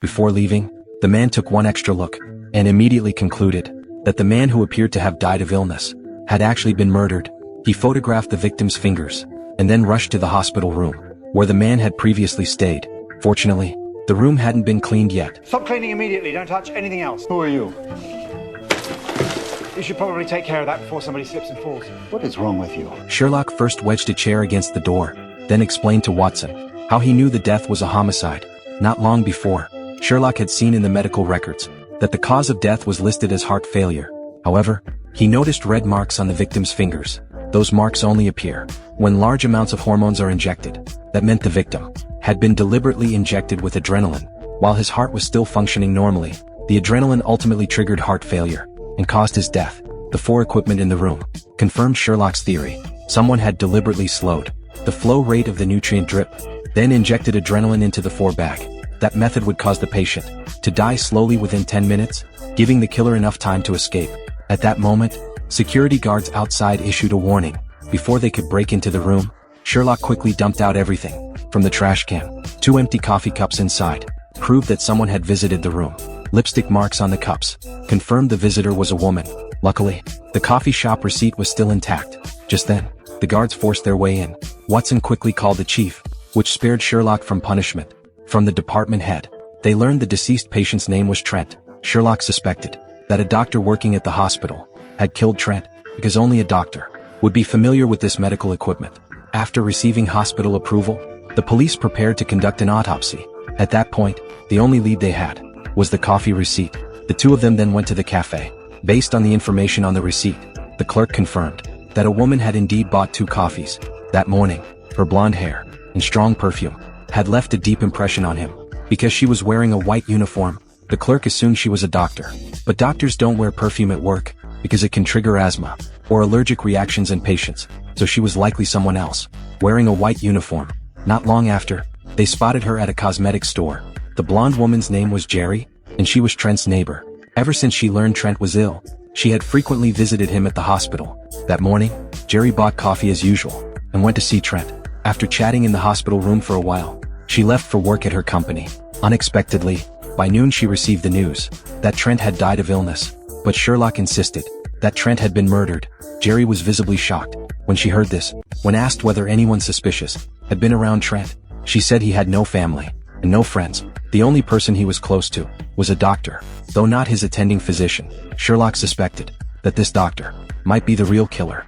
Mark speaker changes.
Speaker 1: Before leaving, the man took one extra look, and immediately concluded that the man who appeared to have died of illness had actually been murdered. He photographed the victim's fingers, and then rushed to the hospital room, where the man had previously stayed. Fortunately, the room hadn't been cleaned yet.
Speaker 2: Stop cleaning immediately, don't touch anything else.
Speaker 3: Who are you?
Speaker 2: You should probably take care of that before somebody slips and falls.
Speaker 3: What is wrong with you?
Speaker 1: Sherlock first wedged a chair against the door, then explained to Watson how he knew the death was a homicide. Not long before, Sherlock had seen in the medical records that the cause of death was listed as heart failure. However, he noticed red marks on the victim's fingers. Those marks only appear when large amounts of hormones are injected. That meant the victim had been deliberately injected with adrenaline, while his heart was still functioning normally. The adrenaline ultimately triggered heart failure and caused his death. The four equipment in the room confirmed Sherlock's theory. Someone had deliberately slowed the flow rate of the nutrient drip, then injected adrenaline into the four bag. That method would cause the patient to die slowly within 10 minutes, giving the killer enough time to escape. At that moment, security guards outside issued a warning. Before they could break into the room, Sherlock quickly dumped out everything from the trash can. 2 empty coffee cups inside proved that someone had visited the room. Lipstick marks on the cups confirmed the visitor was a woman. Luckily, the coffee shop receipt was still intact. Just then, the guards forced their way in. Watson quickly called the chief, which spared Sherlock from punishment. From the department head, they learned the deceased patient's name was Trent. Sherlock suspected that a doctor working at the hospital had killed Trent because only a doctor would be familiar with this medical equipment. After receiving hospital approval, the police prepared to conduct an autopsy. At that point, the only lead they had was the coffee receipt. The two of them then went to the cafe. Based on the information on the receipt, the clerk confirmed that a woman had indeed bought 2 coffees. That morning, her blonde hair and strong perfume had left a deep impression on him. Because she was wearing a white uniform, the clerk assumed she was a doctor. But doctors don't wear perfume at work because it can trigger asthma or allergic reactions in patients, so she was likely someone else, wearing a white uniform. Not long after, they spotted her at a cosmetic store. The blonde woman's name was Jerry, and she was Trent's neighbor. Ever since she learned Trent was ill, she had frequently visited him at the hospital. That morning, Jerry bought coffee as usual and went to see Trent. After chatting in the hospital room for a while, she left for work at her company. Unexpectedly, by noon she received the news that Trent had died of illness, but Sherlock insisted that Trent had been murdered. Jerry was visibly shocked when she heard this. When asked whether anyone suspicious had been around Trent, she said he had no family and no friends. The only person he was close to was a doctor, though not his attending physician. Sherlock suspected that this doctor might be the real killer.